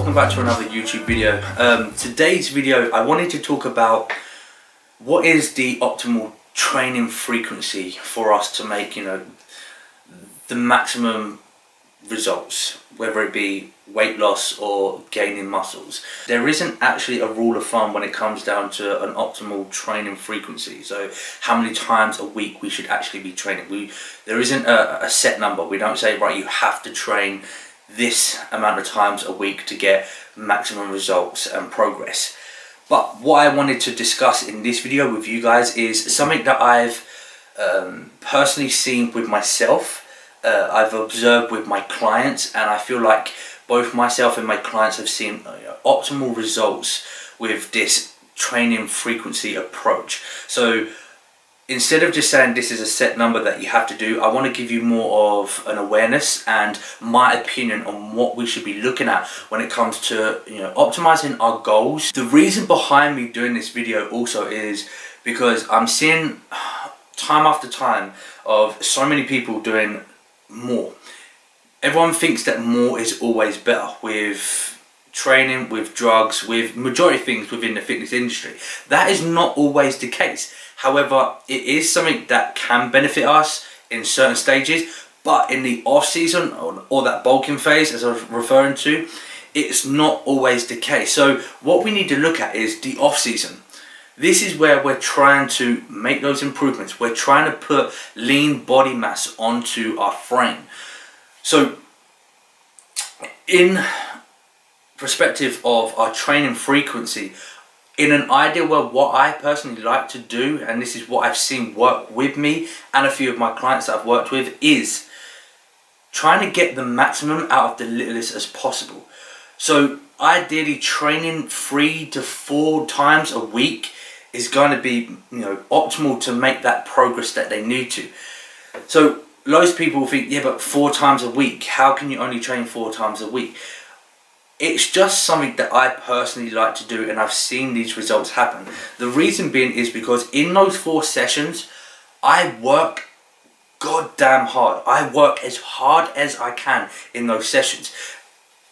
welcome back to another YouTube video. Today's video I wanted to talk about what is the optimal training frequency for us to make, the maximum results, whether it be weight loss or gaining muscles. There isn't actually a rule of thumb when it comes down to an optimal training frequency, so how many times a week we should actually be training. There isn't a set number. We don't say, right, you have to train this amount of times a week to get maximum results and progress. But what I wanted to discuss in this video with you guys is something that I've personally seen with myself, I've observed with my clients, and I feel like both myself and my clients have seen optimal results with this training frequency approach. So instead of just saying this is a set number that you have to do, I want to give you more of an awareness and my opinion on what we should be looking at when it comes to optimizing our goals. The reason behind me doing this video also is because I'm seeing time after time of so many people doing more. Everyone thinks that more is always better with training, with drugs, with majority of things within the fitness industry. That is not always the case. However, it is something that can benefit us in certain stages, but in the off season or that bulking phase, as I was referring to, it's not always the case. So what we need to look at is the off season. This is where we're trying to make those improvements. We're trying to put lean body mass onto our frame. So in perspective of our training frequency, in an ideal world, what I personally like to do, and this is what I've seen work with me and a few of my clients that I've worked with, is trying to get the maximum out of the littlest as possible. So ideally training 3 to 4 times a week is going to be optimal to make that progress that they need to. So loads of people think, yeah, but 4 times a week, how can you only train 4 times a week? It's just something that I personally like to do, and I've seen these results happen. The reason being is because in those 4 sessions, I work goddamn hard. I work as hard as I can in those sessions.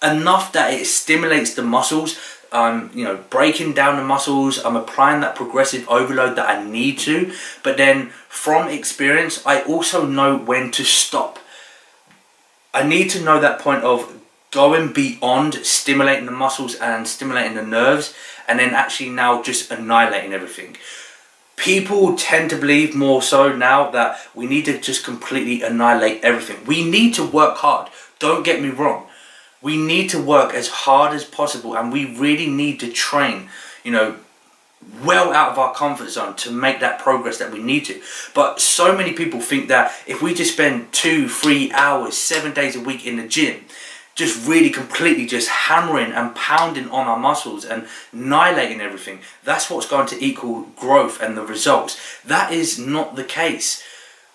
Enough that it stimulates the muscles. I'm breaking down the muscles. I'm applying that progressive overload that I need to. But then from experience, I also know when to stop. I need to know that point of going beyond stimulating the muscles and stimulating the nerves, and then actually now just annihilating everything. People tend to believe more so now that we need to just completely annihilate everything. We need to work hard, don't get me wrong. We need to work as hard as possible, and we really need to train, well out of our comfort zone to make that progress that we need to. But so many people think that if we just spend 2-3 hours 7 days a week in the gym, just really completely just hammering and pounding on our muscles and annihilating everything, that's what's going to equal growth and the results. That is not the case.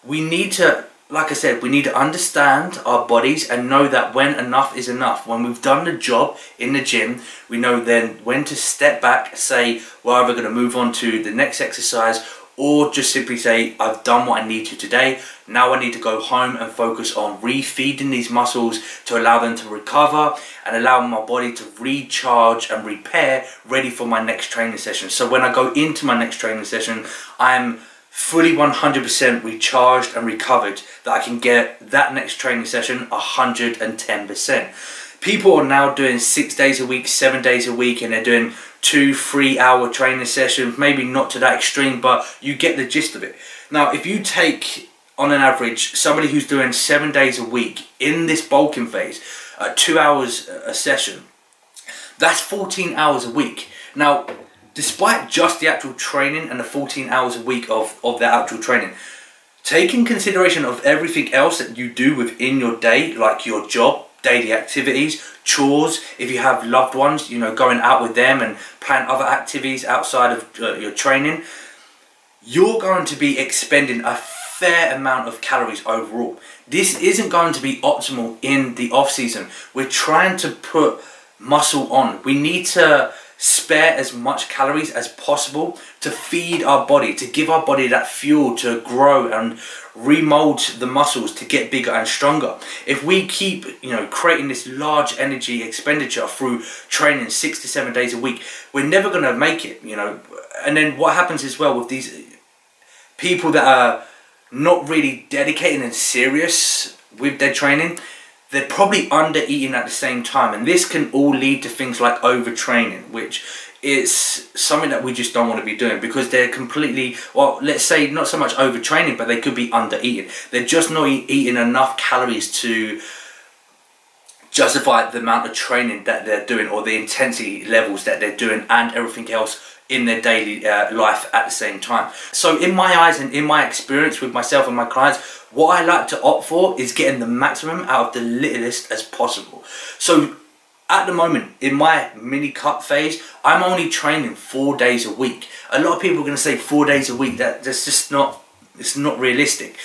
We need to, like I said, we need to understand our bodies and know that when enough is enough. When we've done the job in the gym, we know then when to step back, say we're either going to move on to the next exercise, or just simply say, I've done what I need to today. Now I need to go home and focus on refeeding these muscles to allow them to recover and allow my body to recharge and repair, ready for my next training session. So when I go into my next training session, I'm fully 100% recharged and recovered, that I can get that next training session 110%. People are now doing 6 days a week, 7 days a week, and they're doing 2-3 hour training sessions, maybe not to that extreme, but you get the gist of it. Now, if you take, on an average, somebody who's doing 7 days a week in this bulking phase, 2 hours a session, that's 14 hours a week. Now, despite just the actual training and the 14 hours a week of that actual training, take in consideration of everything else that you do within your day, like your job, daily activities, chores, if you have loved ones, going out with them and plan other activities outside of your training, you're going to be expending a fair amount of calories overall. This isn't going to be optimal in the off season. We're trying to put muscle on. We need to spare as much calories as possible to feed our body, to give our body that fuel to grow and remold the muscles to get bigger and stronger. If we keep, creating this large energy expenditure through training 6 to 7 days a week, we're never going to make it, And then what happens as well with these people that are not really dedicated and serious with their training, they're probably under eating at the same time, and this can all lead to things like overtraining, which is something that we just don't want to be doing, because they're completely, well, let's say not so much overtraining, but they could be under eating. They're just not eating enough calories to justify the amount of training that they're doing, or the intensity levels that they're doing, and everything else in their daily life at the same time. So in my eyes and in my experience with myself and my clients, what I like to opt for is getting the maximum out of the littlest as possible. So at the moment, in my mini cut phase, I'm only training 4 days a week. A lot of people are going to say 4 days a week, that's just not, it's not realistic.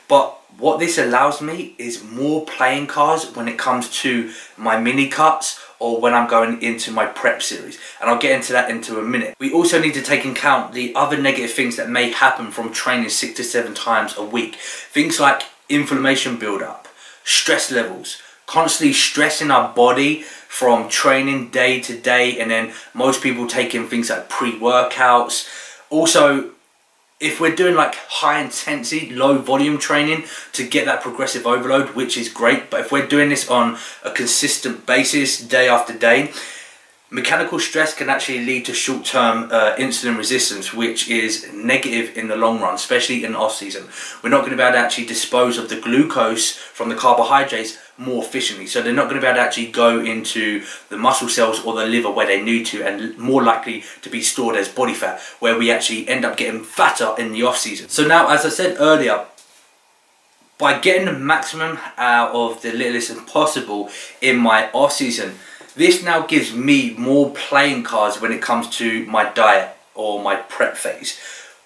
But what this allows me is more playing cards when it comes to my mini cuts, or when I'm going into my prep series, and I'll get into that into a minute. We also need to take into account the other negative things that may happen from training 6 to 7 times a week. Things like inflammation build-up, stress levels, constantly stressing our body from training day to day, and then most people taking things like pre-workouts. Also, if we're doing like high intensity, low volume training to get that progressive overload, which is great, but if we're doing this on a consistent basis, day after day, mechanical stress can actually lead to short-term insulin resistance, which is negative in the long run, especially in off season. We're not going to be able to actually dispose of the glucose from the carbohydrates more efficiently, so they're not going to be able to actually go into the muscle cells or the liver where they need to, and more likely to be stored as body fat, where we actually end up getting fatter in the off season. So now, as I said earlier, by getting the maximum out of the littlest as possible in my off season, this now gives me more playing cards when it comes to my diet or my prep phase.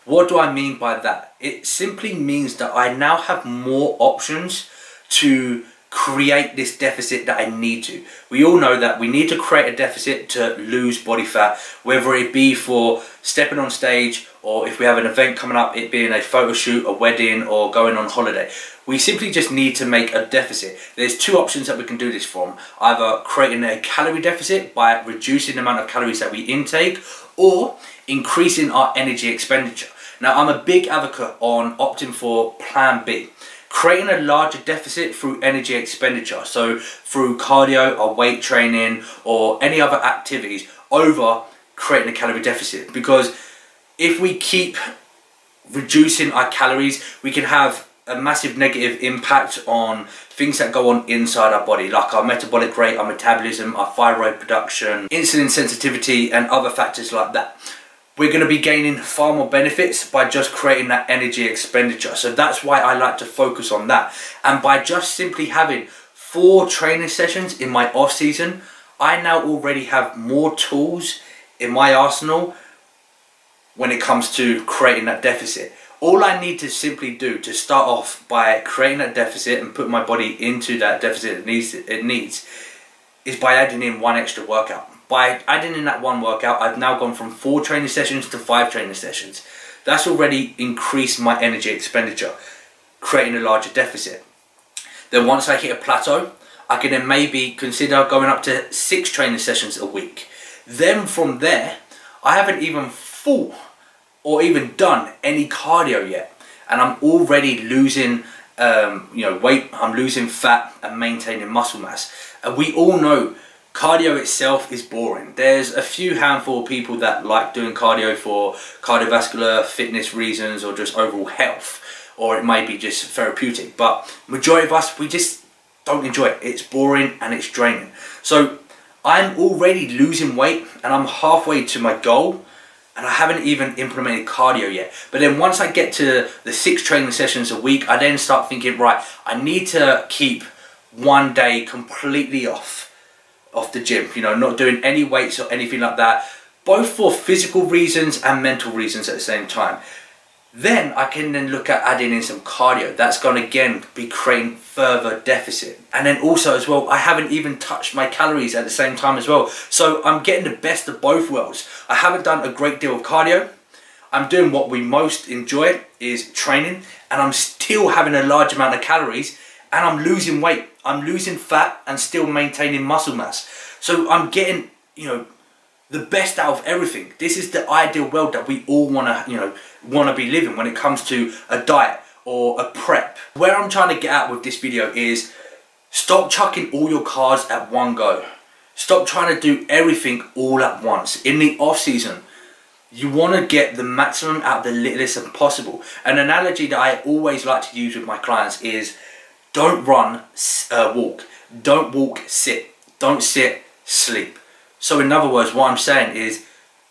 What do I mean by that? It simply means that I now have more options to create this deficit that I need to. We all know that we need to create a deficit to lose body fat, whether it be for stepping on stage, or if we have an event coming up, it being a photo shoot, a wedding, or going on holiday. We simply just need to make a deficit. There's two options that we can do this from: either creating a calorie deficit by reducing the amount of calories that we intake, or increasing our energy expenditure. Now, I'm a big advocate on opting for plan B, creating a larger deficit through energy expenditure, so through cardio or weight training or any other activities, over creating a calorie deficit. Because if we keep reducing our calories, we can have a massive negative impact on things that go on inside our body, like our metabolic rate, our metabolism, our thyroid production, insulin sensitivity, and other factors like that. We're going to be gaining far more benefits by just creating that energy expenditure. So that's why I like to focus on that. And by just simply having 4 training sessions in my off season, I now already have more tools in my arsenal when it comes to creating that deficit. All I need to simply do to start off by creating that deficit and put my body into that deficit it needs is by adding in 1 extra workout. By adding in that 1 workout, I've now gone from 4 training sessions to 5 training sessions. That's already increased my energy expenditure, creating a larger deficit. Then once I hit a plateau, I can then maybe consider going up to 6 training sessions a week. Then from there, I haven't even thought or even done any cardio yet, and I'm already losing weight, I'm losing fat and maintaining muscle mass. And we all know cardio itself is boring. There's a few handful of people that like doing cardio for cardiovascular fitness reasons, or just overall health, or it may be just therapeutic, but majority of us, we just don't enjoy it. It's boring and it's draining. So I'm already losing weight and I'm halfway to my goal, and I haven't even implemented cardio yet. But then once I get to the 6 training sessions a week, I then start thinking, right, I need to keep 1 day completely off the gym, not doing any weights or anything like that, both for physical reasons and mental reasons at the same time. Then I can then look at adding in some cardio. That's going to again be creating further deficit. And then also as well, I haven't even touched my calories at the same time as well. So I'm getting the best of both worlds. I haven't done a great deal of cardio. I'm doing what we most enjoy, is training, and I'm still having a large amount of calories, and I'm losing weight. I'm losing fat and still maintaining muscle mass. So I'm getting, you know, the best out of everything. This is the ideal world that we all want to, you know, be living when it comes to a diet or a prep. Where I'm trying to get at with this video is stop chucking all your cards at one go. Stop trying to do everything all at once. In the off season, you want to get the maximum out of the littlest as possible. An analogy that I always like to use with my clients is don't run, walk. Don't walk, sit. Don't sit, sleep. So in other words, what I'm saying is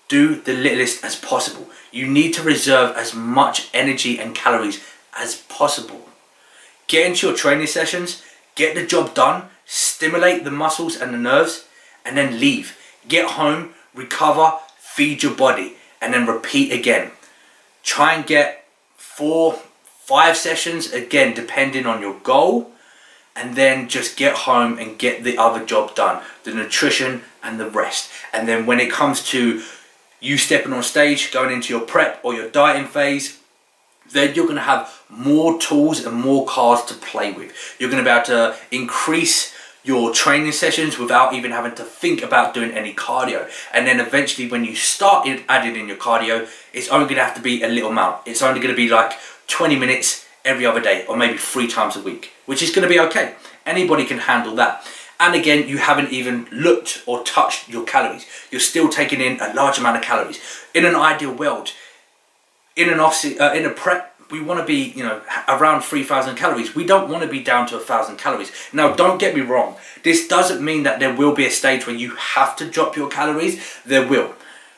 do the littlest as possible. You need to reserve as much energy and calories as possible. Get into your training sessions, get the job done, stimulate the muscles and the nerves, and then leave. Get home, recover, feed your body, and then repeat again. Try and get 4, 5 sessions, again depending on your goal, and then just get home and get the other job done, the nutrition and the rest. And then when it comes to you stepping on stage, going into your prep or your dieting phase, then you're going to have more tools and more cards to play with. You're going to be able to increase your training sessions without even having to think about doing any cardio. And then eventually when you start adding in your cardio, it's only going to have to be a little amount. It's only going to be like 20 minutes every other day, or maybe 3 times a week, which is going to be okay. Anybody can handle that. And again, you haven't even looked or touched your calories. You're still taking in a large amount of calories. In an ideal world, in a prep, we want to be, you know, around 3,000 calories. We don't want to be down to 1,000 calories. Now, don't get me wrong. This doesn't mean that there will be a stage where you have to drop your calories. There will.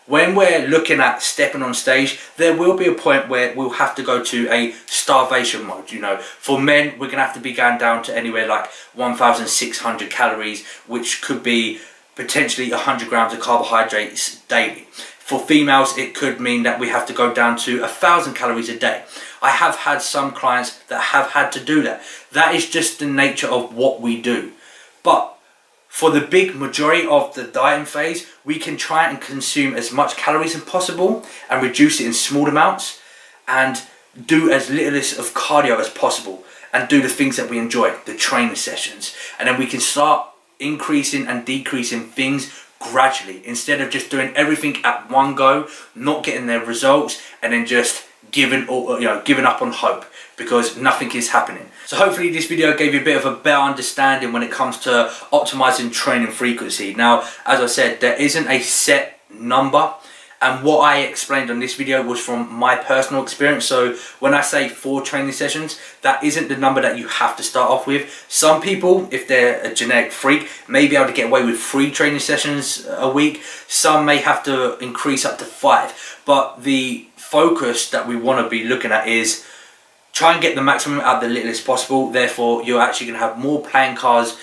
When we're looking at stepping on stage, there will be a point where we'll have to go to a starvation mode. You know, for men, we're going to have to be going down to anywhere like 1,600 calories, which could be potentially 100 grams of carbohydrates daily. For females, it could mean that we have to go down to 1,000 calories a day. I have had some clients that have had to do that. That is just the nature of what we do. But for the big majority of the dieting phase, we can try and consume as much calories as possible and reduce it in small amounts, and do as little of cardio as possible and do the things that we enjoy, the training sessions. And then we can start increasing and decreasing things gradually, instead of just doing everything at one go, not getting their results, and then just giving up on hope because nothing is happening. So hopefully this video gave you a bit of a better understanding when it comes to optimizing training frequency. Now, as I said, there isn't a set number, and what I explained on this video was from my personal experience. So when I say 4 training sessions, that isn't the number that you have to start off with. Some people, if they're a genetic freak, may be able to get away with 3 training sessions a week. Some may have to increase up to 5. But the focus that we want to be looking at is try and get the maximum out of the littlest possible. Therefore, you're actually going to have more playing cards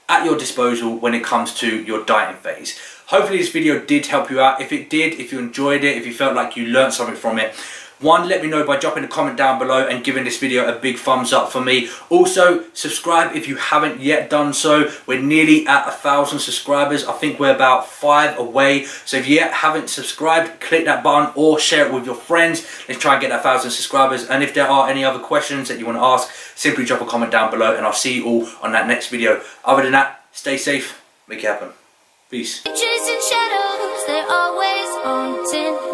at your disposal when it comes to your dieting phase. Hopefully this video did help you out. If it did, if you enjoyed it, if you felt like you learned something from it, one, let me know by dropping a comment down below and giving this video a big thumbs up for me. Also, subscribe if you haven't yet done so. We're nearly at 1,000 subscribers. I think we're about 5 away. So if you yet haven't subscribed, click that button or share it with your friends. Let's try and get that 1,000 subscribers. And if there are any other questions that you want to ask, simply drop a comment down below and I'll see you all on that next video. Other than that, stay safe, make it happen. Peace. Chasing shadows, they're always haunting.